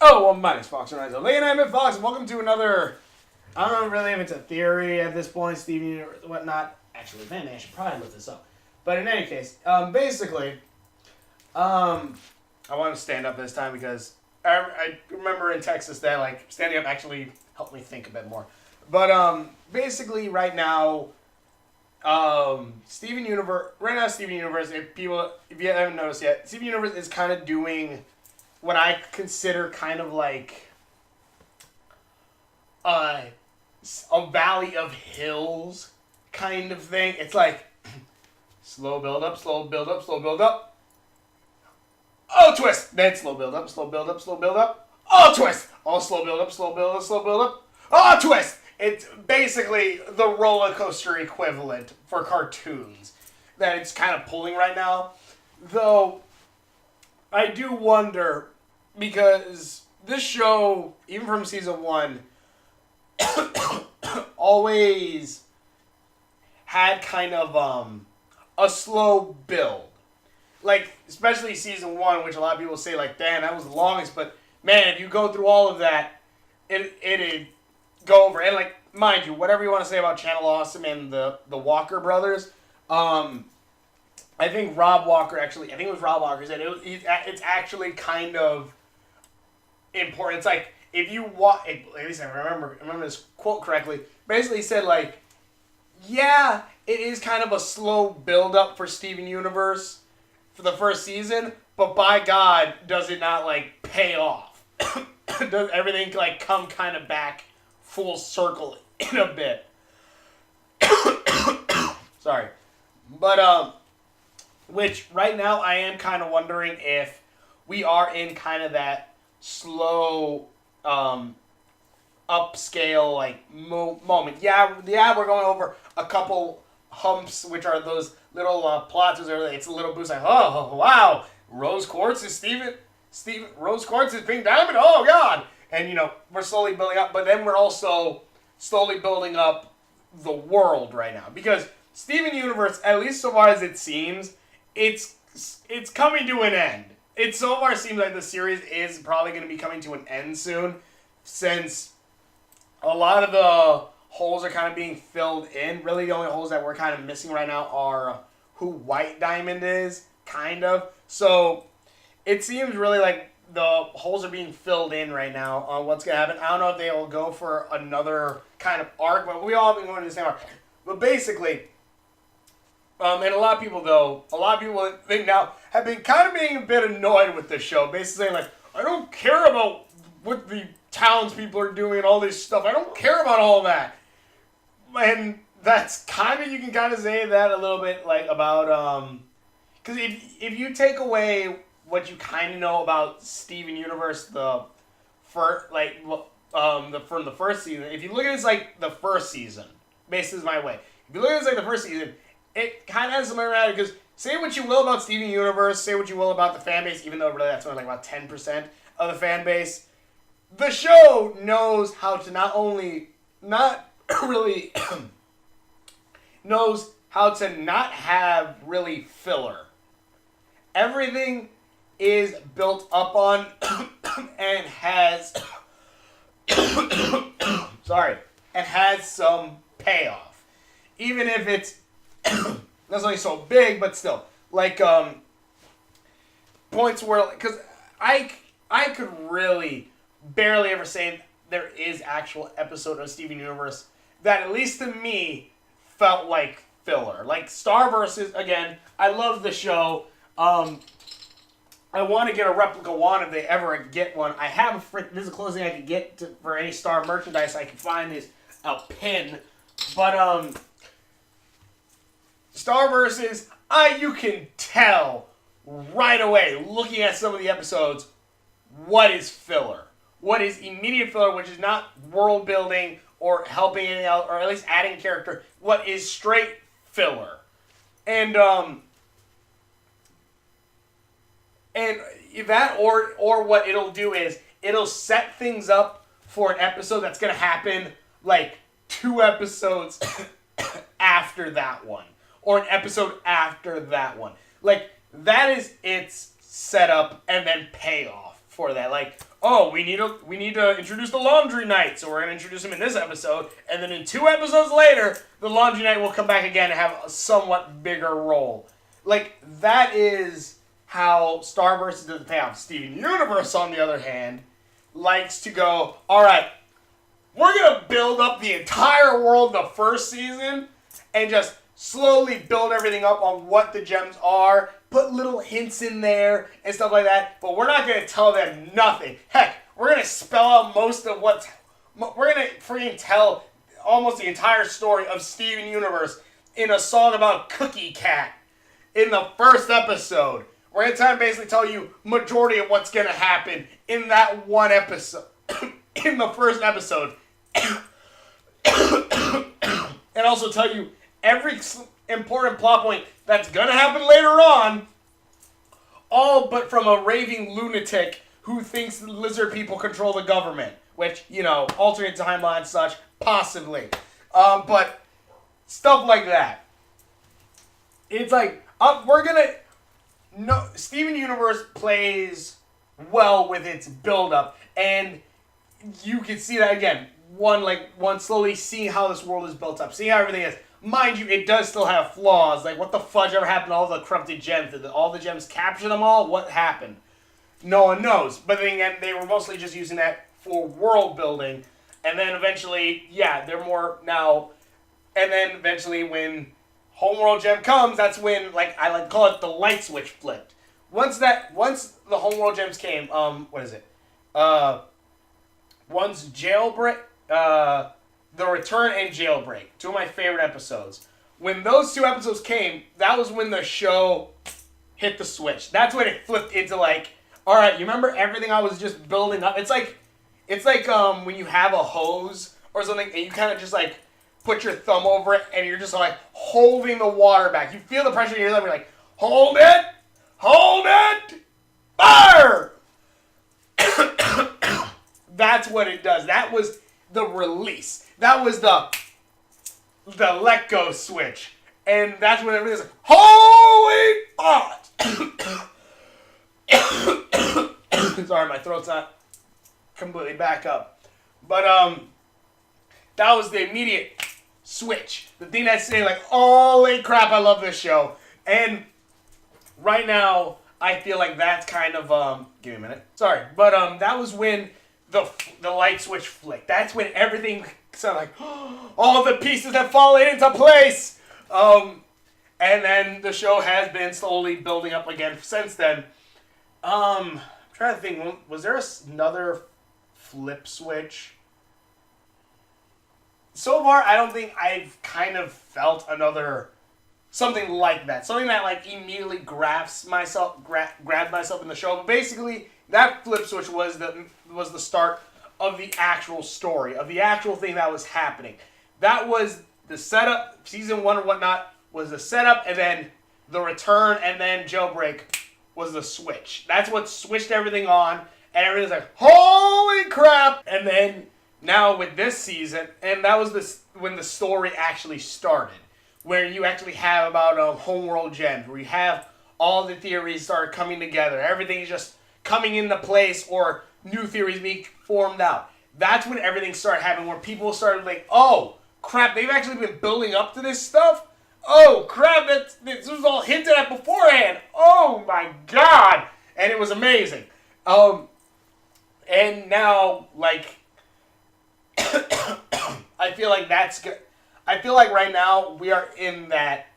Oh, well, my name's Fox and I'm at Fox, and welcome to another. I don't know really if it's a theory at this point, Steven, or whatnot. Actually, man, I should probably look this up. But in any case, basically, I want to stand up this time because I remember in Texas that like standing up actually helped me think a bit more. But basically, right now, Steven Universe. Right now, Steven Universe. If you haven't noticed yet, Steven Universe is kind of doing what I consider kind of like a valley of hills kind of thing. It's like slow build up, slow build up, slow build up. Oh, twist! Then slow build up, slow build up, slow build up. Oh, twist! Oh, slow build up, slow build up, slow build up. Oh, twist! It's basically the roller coaster equivalent for cartoons that it's kind of pulling right now. Though, I do wonder, because this show, even from season 1, always had kind of a slow build. Like, especially season 1, which a lot of people say, like, damn, that was the longest. But, man, if you go through all of that, it'd go over. And, like, mind you, whatever you want to say about Channel Awesome and the Walker brothers, I think Rob Walker said it's actually kind of important. It's like, if you watch, at least I remember this quote correctly, basically said, like, yeah, it is kind of a slow build-up for Steven Universe for the first season, but by God, does it not, like, pay off? Does everything, like, come kind of back full circle in a bit? Sorry. But, which, right now, I am kind of wondering if we are in kind of that slow, upscale, like, moment. Yeah, we're going over a couple humps, which are those little plots. It's a little boost, like, oh, wow, Rose Quartz is Rose Quartz is Pink Diamond, oh, God. And, you know, we're slowly building up, but then we're also slowly building up the world right now. Because Steven Universe, at least so far as it seems, it's coming to an end. It so far seems like the series is probably going to be coming to an end soon, since a lot of the holes are kind of being filled in. Really, the only holes that we're kind of missing right now are who White Diamond is, kind of. So it seems really like the holes are being filled in right now on what's going to happen. I don't know if they will go for another kind of arc, but we all have been going to the same arc. But basically, and a lot of people think now have been kind of being a bit annoyed with this show. Basically saying, like, I don't care about what the townspeople are doing and all this stuff. I don't care about all that. And that's kind of, you can kind of say that a little bit, like, about, because if you take away what you kind of know about Steven Universe, from the first season, if you look at it as, like, the first season, basically is my way. If you look at it as, like, the first season, it kind of has some matter, because say what you will about Steven Universe, say what you will about the fan base, even though really that's only like about 10% of the fan base, the show knows how to knows how to not have really filler. Everything is built up on and has some payoff. Even if it's not only so big, but still, like, points where, because I could really barely ever say there is actual episode of Steven Universe that, at least to me, felt like filler. Like Starverse, again, I love the show. I want to get a replica wand if they ever get one. I have this is the closest thing I could get for any Star merchandise I can find is a pin. But, Starverse, you can tell right away, looking at some of the episodes, what is filler. What is immediate filler, which is not world building or helping anything out, or at least adding character. What is straight filler. And that, or what it'll do is, it'll set things up for an episode that's going to happen, like, 2 episodes after that one. Or an episode after that one. Like, that is its setup and then payoff for that. Like, oh, we need to introduce the Laundry Knight, so we're gonna introduce him in this episode, and then in 2 episodes later, the Laundry Knight will come back again and have a somewhat bigger role. Like, that is how Starburst did the payoff. Steven Universe, on the other hand, likes to go, alright, we're gonna build up the entire world the first season, and just slowly build everything up on what the gems are, put little hints in there and stuff like that, but we're not going to tell them nothing. Heck, we're going to spell out most of what's... We're going to freaking tell almost the entire story of Steven Universe in a song about Cookie Cat in the first episode. We're going to basically tell you majority of what's going to happen in that one episode. In the first episode. And also tell you every important plot point that's going to happen later on, all but from a raving lunatic who thinks lizard people control the government. Which, you know, alternate timeline such, possibly. But stuff like that. It's like, we're going to... No, Steven Universe plays well with its build-up, and you can see that again. One slowly seeing how this world is built up, seeing how everything is. Mind you, it does still have flaws. Like, what the fudge ever happened to all the corrupted gems? Did all the gems capture them all? What happened? No one knows. But then again, they were mostly just using that for world building. And then eventually, yeah, they're more now. And then eventually when Homeworld Gem comes, that's when, like, I like to call it the light switch flipped. Once the Homeworld Gems came, what is it? Once Jailbreak, The Return and Jailbreak, 2 of my favorite episodes. When those 2 episodes came, that was when the show hit the switch. That's when it flipped into like, all right, you remember everything I was just building up? It's like when you have a hose or something and you kind of just like put your thumb over it and you're just like holding the water back. You feel the pressure in your thumb. You're like, hold it, fire. That's what it does. That was the release. That was the let go switch. And that's when everything's like, holy fuck! Sorry, my throat's not completely back up. But that was the immediate switch. The thing that's saying like, holy crap, I love this show. And right now, I feel like that's kind of give me a minute. Sorry. But that was when the light switch flicked. That's when everything sounded like, all the pieces have fallen into place. And then the show has been slowly building up again since then. I'm trying to think, was there another flip switch? So far, I don't think I've kind of felt something like that. Something that like immediately grabbed myself in the show. But basically, that flip switch was the start of the actual story, of the actual thing that was happening. That was the setup. Season 1 or whatnot was the setup, and then the return, and then Jailbreak was the switch. That's what switched everything on, and everything's like, holy crap! And then now with this season, and that was when the story actually started, where you actually have about Homeworld Gems, where you have all the theories start coming together. Everything is just coming into place, or new theories being formed out. That's when everything started happening, where people started like, oh, crap, they've actually been building up to this stuff? Oh, crap, this was all hinted at beforehand. Oh, my God. And it was amazing. And now, like, I feel like that's good. I feel like right now we are in that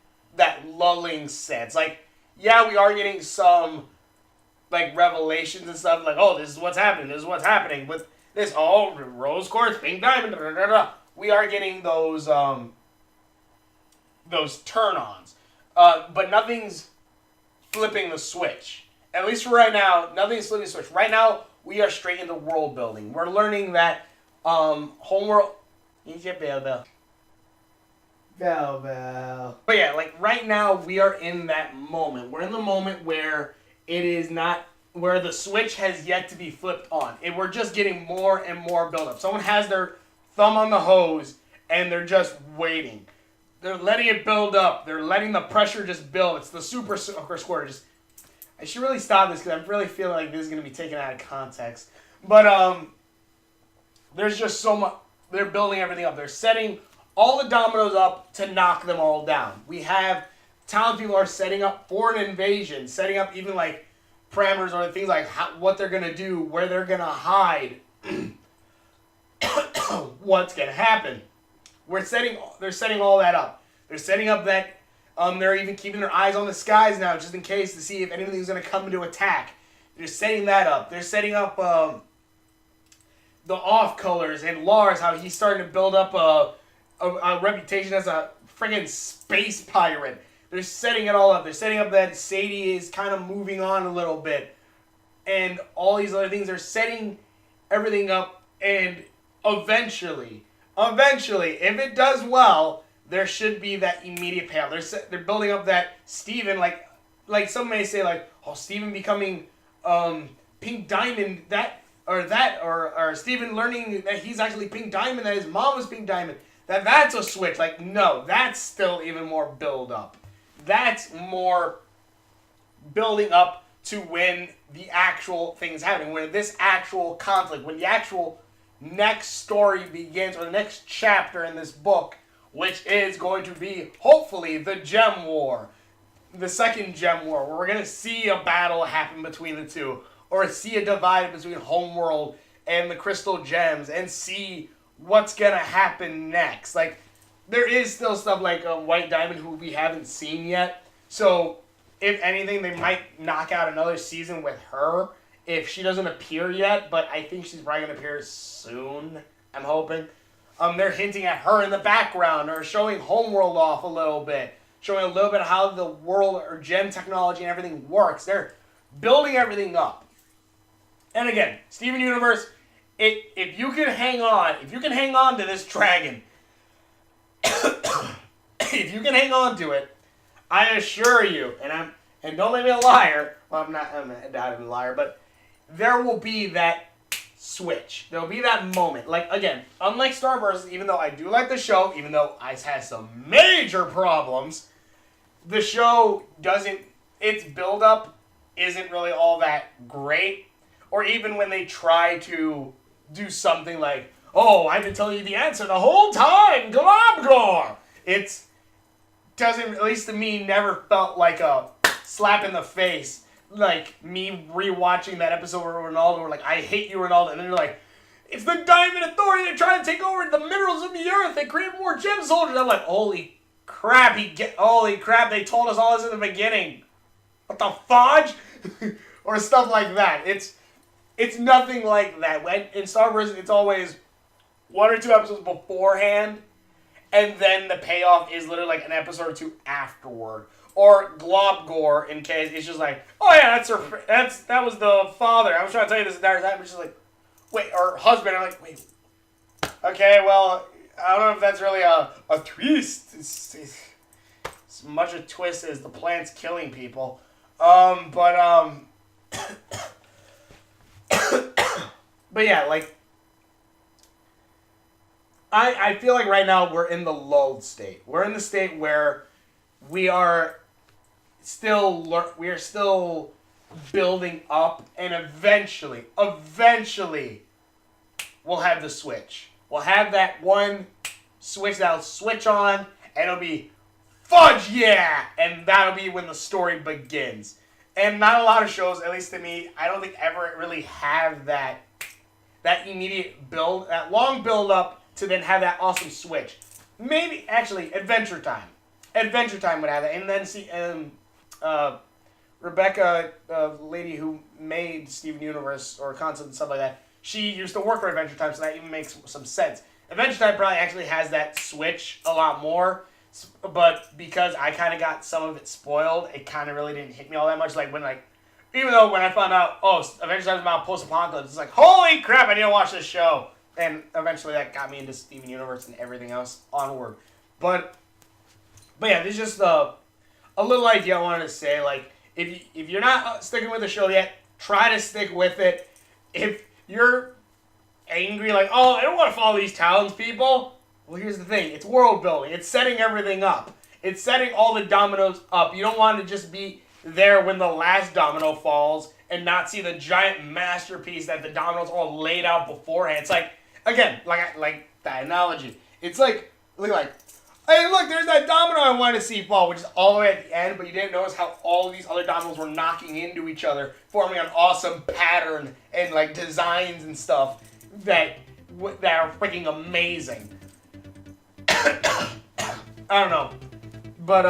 lulling sense. Like, yeah, we are getting some, like, revelations and stuff. Like, oh, this is what's happening. This is what's happening. With this, oh, rose quartz, pink diamond, da, da, da, da. We are getting those turn-ons. But nothing's flipping the switch. At least for right now, nothing's flipping the switch. Right now, we are straight into world building. We're learning that Homeworld... Bell. But yeah, like right now, we are in that moment. We're in the moment where it is not... where the switch has yet to be flipped on. And we're just getting more and more build-up. Someone has their thumb on the hose, and they're just waiting. They're letting it build up. They're letting the pressure just build. It's the super square. I should really stop this because I'm really feeling like this is going to be taken out of context. But there's just so much. They're building everything up. They're setting all the dominoes up to knock them all down. We have townspeople are setting up for an invasion, setting up even like parameters or things like what they're gonna do, where they're gonna hide, what's gonna happen. They're setting all that up. They're setting up that they're even keeping their eyes on the skies now, just in case to see if anything's gonna come to attack. They're setting that up. They're setting up the off colors and Lars, how he's starting to build up a reputation as a friggin' space pirate. They're setting it all up. They're setting up that Sadie is kind of moving on a little bit. And all these other things. They're setting everything up. And eventually, if it does well, there should be that immediate payoff. They're building up that Steven, like some may say, like, oh, Steven becoming Pink Diamond, or Steven learning that he's actually Pink Diamond, that his mom was Pink Diamond. That's a switch. Like, no, that's still even more build up. That's more building up to when the actual thing is happening, when this actual conflict, when the actual next story begins, or the next chapter in this book, which is going to be, hopefully, the Gem War. The second Gem War, where we're going to see a battle happen between the two, or see a divide between Homeworld and the Crystal Gems, and see what's going to happen next. Like, there is still stuff like White Diamond, who we haven't seen yet. So, if anything, they might knock out another season with her if she doesn't appear yet. But I think she's probably going to appear soon, I'm hoping. They're hinting at her in the background, or showing Homeworld off a little bit. Showing a little bit of how the world, or gem technology and everything works. They're building everything up. And again, Steven Universe, if you can hang on to this dragon, if you can hang on to it, I assure you, and don't make me a liar. Well, I'm not a liar, but there will be that switch. There will be that moment. Like, again, unlike Starburst, even though I do like the show, even though it has some major problems, the show its build-up isn't really all that great. Or even when they try to do something like, oh, I've been telling you the answer the whole time, Globgor! It doesn't, at least to me, never felt like a slap in the face. Like me rewatching that episode where Ronaldo were like, I hate you, Ronaldo. And then they're like, it's the Diamond Authority. They're trying to take over the minerals of the earth. They create more gem soldiers. I'm like, holy crap, they told us all this in the beginning. What the fudge? Or stuff like that. It's nothing like that. In Star Wars, it's always 1 or 2 episodes beforehand, and then the payoff is literally like an episode or 2 afterward. Or Globgor, in case it's just like, oh yeah, that was the father. I was trying to tell you this entire time, but she's like, wait, or husband. I'm like, wait, okay, well, I don't know if that's really a twist. It's as much a twist as the plants killing people. But yeah, like, I feel like right now we're in the lulled state. We're in the state where we are still building up, and eventually, we'll have the switch. We'll have that one switch that'll switch on, and it'll be, fudge yeah! And that'll be when the story begins. And not a lot of shows, at least to me, I don't think ever really have that immediate build, that long build up to then have that awesome switch. Maybe, actually, Adventure Time. Adventure Time would have that. And then see, Rebecca, the lady who made Steven Universe or Concept and stuff like that, she used to work for Adventure Time, so that even makes some sense. Adventure Time probably actually has that switch a lot more, but because I kind of got some of it spoiled, it kind of really didn't hit me all that much. Like when even though when I found out, oh, Adventure Time is about post-apocalypse, it's like, holy crap, I need to watch this show. And eventually that got me into Steven Universe and everything else onward. But yeah, there's just a little idea I wanted to say. Like, if you're not sticking with the show yet, try to stick with it. If you're angry, like, oh, I don't want to follow these townspeople, well, here's the thing. It's world building. It's setting everything up. It's setting all the dominoes up. You don't want to just be there when the last domino falls and not see the giant masterpiece that the dominoes all laid out beforehand. It's like, again, like that analogy. It's like, hey, look, there's that domino I want to see fall, which is all the way at the end, but you didn't notice how all these other dominoes were knocking into each other, forming an awesome pattern and like designs and stuff that are freaking amazing. I don't know, but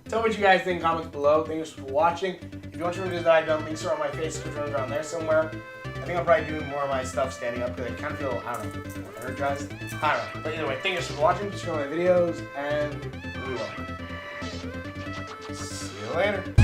tell me what you guys think in the comments below. Thanks for watching. If you want to videos that I've done, links are on my Facebook, around there somewhere. I think I'll probably do more of my stuff standing up because I kind of feel, I don't know, more energized. I don't know. But either way, thanks for watching, subscribe to my videos, and we will. See you later.